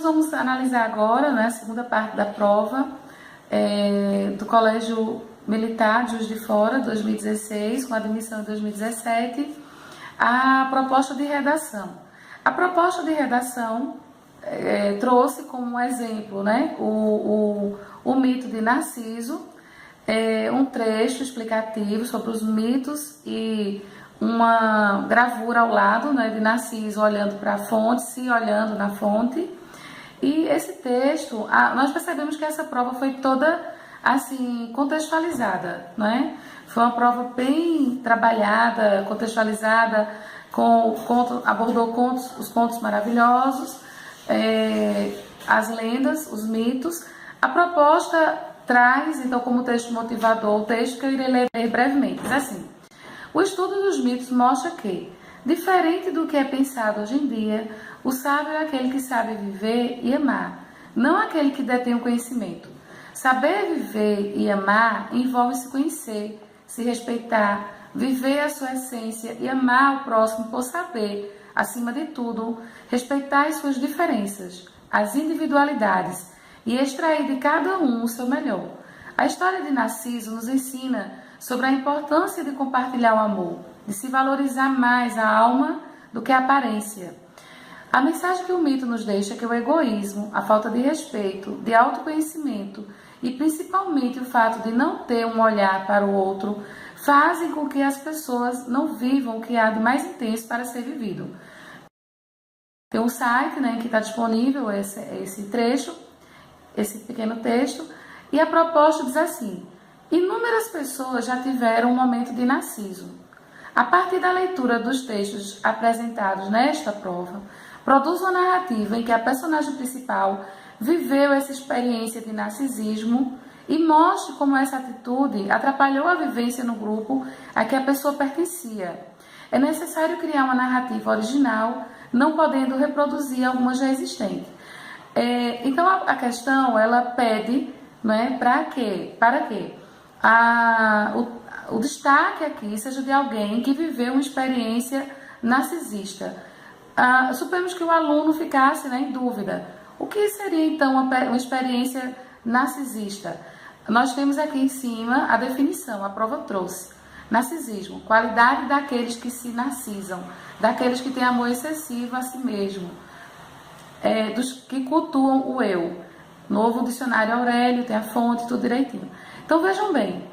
vamos analisar agora, né, a segunda parte da prova do Colégio Militar de Juiz de Fora, 2016, com admissão em 2017, a proposta de redação. A proposta de redação trouxe como exemplo, né, o mito de Narciso, um trecho explicativo sobre os mitos e uma gravura ao lado, né, de Narciso olhando para a fonte, se olhando na fonte. E esse texto, nós percebemos que essa prova foi toda assim contextualizada, né? Foi uma prova bem trabalhada, contextualizada, abordou os contos maravilhosos, as lendas, os mitos. A proposta traz, então, como texto motivador, o texto que eu irei ler brevemente. Diz assim: o estudo dos mitos mostra que, diferente do que é pensado hoje em dia, o sábio é aquele que sabe viver e amar, não aquele que detém o conhecimento. Saber viver e amar envolve se conhecer, se respeitar, viver a sua essência e amar o próximo por saber, acima de tudo, respeitar as suas diferenças, as individualidades e extrair de cada um o seu melhor. A história de Narciso nos ensina sobre a importância de compartilhar o amor, de se valorizar mais a alma do que a aparência. A mensagem que o mito nos deixa é que o egoísmo, a falta de respeito, de autoconhecimento e principalmente o fato de não ter um olhar para o outro fazem com que as pessoas não vivam o que há de mais intenso para ser vivido. Tem um site, né, que está disponível esse trecho, esse pequeno texto, e a proposta diz assim: inúmeras pessoas já tiveram um momento de Narciso. A partir da leitura dos textos apresentados nesta prova, produz uma narrativa em que a personagem principal viveu essa experiência de narcisismo e mostre como essa atitude atrapalhou a vivência no grupo a que a pessoa pertencia. É necessário criar uma narrativa original, não podendo reproduzir alguma já existente. Então a questão ela pede, né, para quê? O destaque aqui seja de alguém que viveu uma experiência narcisista. Suponhamos que o aluno ficasse, né, em dúvida. O que seria então uma experiência narcisista? Nós temos aqui em cima a definição, a prova trouxe. Narcisismo, qualidade daqueles que se narcisam, daqueles que têm amor excessivo a si mesmo, dos que cultuam o eu. Novo dicionário Aurélio, tem a fonte, tudo direitinho. Então vejam bem,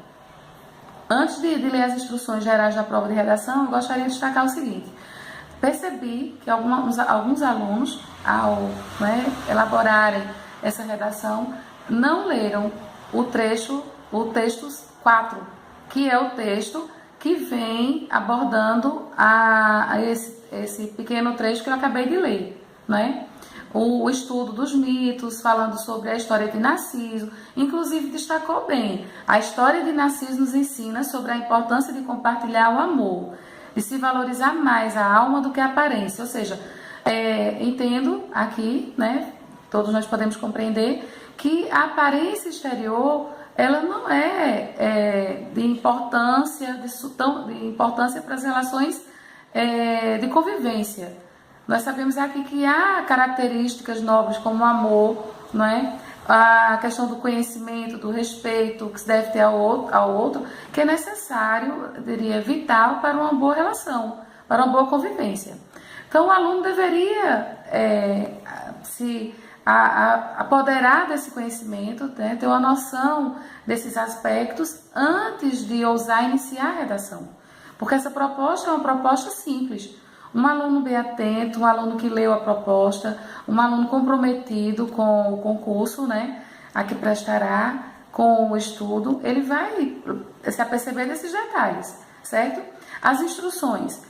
antes de ler as instruções gerais da prova de redação, eu gostaria de destacar o seguinte: percebi que alguns alunos, ao elaborarem essa redação, não leram o texto 4, que é o texto que vem abordando esse pequeno trecho que eu acabei de ler, né? O estudo dos mitos, falando sobre a história de Narciso, inclusive destacou bem, a história de Narciso nos ensina sobre a importância de compartilhar o amor, de se valorizar mais a alma do que a aparência. Ou seja, entendo aqui, né, todos nós podemos compreender que a aparência exterior ela não é de importância para as relações de convivência. Nós sabemos aqui que há características nobres como o amor, não é? A questão do conhecimento, do respeito que se deve ter ao outro, que é necessário, eu diria, vital para uma boa relação, para uma boa convivência. Então, o aluno deveria se apoderar desse conhecimento, né? Ter uma noção desses aspectos antes de ousar iniciar a redação. Porque essa proposta é uma proposta simples. Um aluno bem atento, um aluno que leu a proposta, um aluno comprometido com o concurso, né, a que prestará, com o estudo, ele vai se aperceber desses detalhes, certo? As instruções.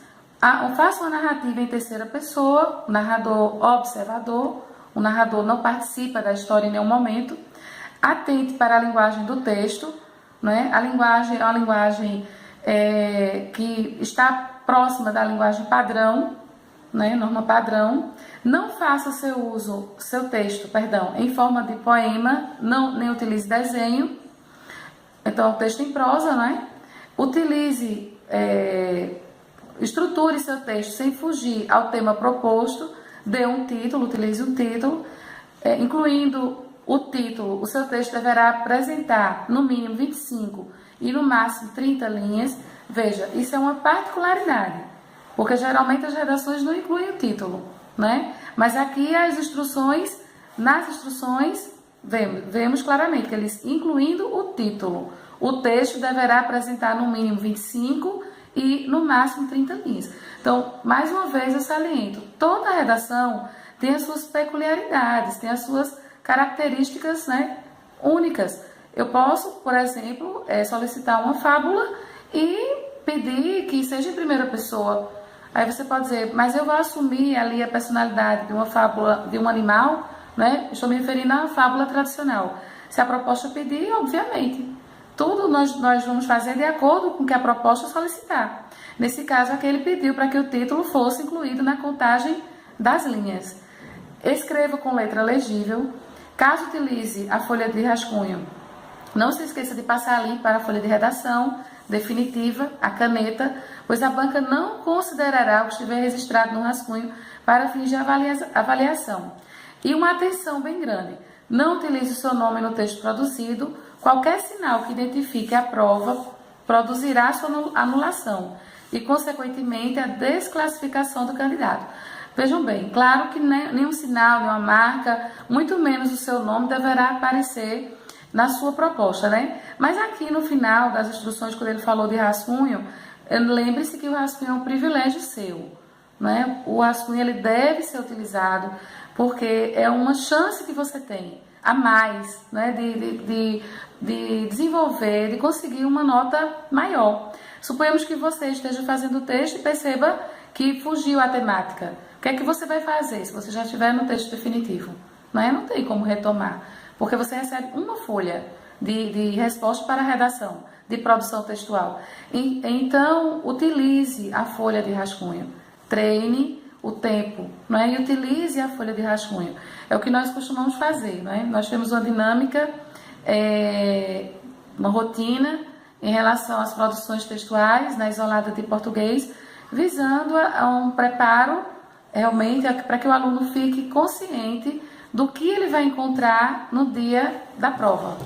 Faça uma narrativa em terceira pessoa, o narrador observador, o narrador não participa da história em nenhum momento. Atente para a linguagem do texto, né? A linguagem é uma linguagem que está próxima da linguagem padrão, né, norma padrão. Não faça seu texto, em forma de poema, nem utilize desenho. Então, o texto em prosa, né? Estruture seu texto sem fugir ao tema proposto, dê um título, utilize um título. incluindo o título, o seu texto deverá apresentar no mínimo 25 e no máximo 30 linhas. Veja, isso é uma particularidade, porque geralmente as redações não incluem o título, né? Mas aqui nas instruções vemos claramente que eles, incluindo o título, o texto deverá apresentar no mínimo 25 e no máximo 30 linhas. Então, mais uma vez eu saliento, toda redação tem as suas peculiaridades, tem as suas características, né, únicas. Eu posso, por exemplo, solicitar uma fábula e pedir que seja em primeira pessoa. Aí você pode dizer, mas eu vou assumir ali a personalidade de uma fábula, de um animal, né? Estou me referindo à fábula tradicional. Se a proposta pedir, obviamente, tudo nós vamos fazer de acordo com o que a proposta solicitar. Nesse caso aqui, ele pediu para que o título fosse incluído na contagem das linhas. Escreva com letra legível. Caso utilize a folha de rascunho, não se esqueça de passar ali para a folha de redação definitiva, a caneta, pois a banca não considerará o que estiver registrado no rascunho para fins de avaliação. E uma atenção bem grande, não utilize o seu nome no texto produzido, qualquer sinal que identifique a prova produzirá sua anulação e, consequentemente, a desclassificação do candidato. Vejam bem, claro que nenhum sinal, nenhuma marca, muito menos o seu nome deverá aparecer na sua proposta, né? Mas aqui no final das instruções, quando ele falou de rascunho, lembre-se que o rascunho é um privilégio seu, né? O rascunho ele deve ser utilizado porque é uma chance que você tem a mais, né? De desenvolver, de conseguir uma nota maior. Suponhamos que você esteja fazendo o texto e perceba que fugiu a temática. O que é que você vai fazer se você já estiver no texto definitivo? Né? Não tem como retomar, porque você recebe uma folha de resposta para a redação, de produção textual. Então, utilize a folha de rascunho, treine o tempo, né? E utilize a folha de rascunho. É o que nós costumamos fazer. Né? Nós temos uma dinâmica, uma rotina em relação às produções textuais na isolada de português, visando a um preparo realmente para que o aluno fique consciente do que ele vai encontrar no dia da prova.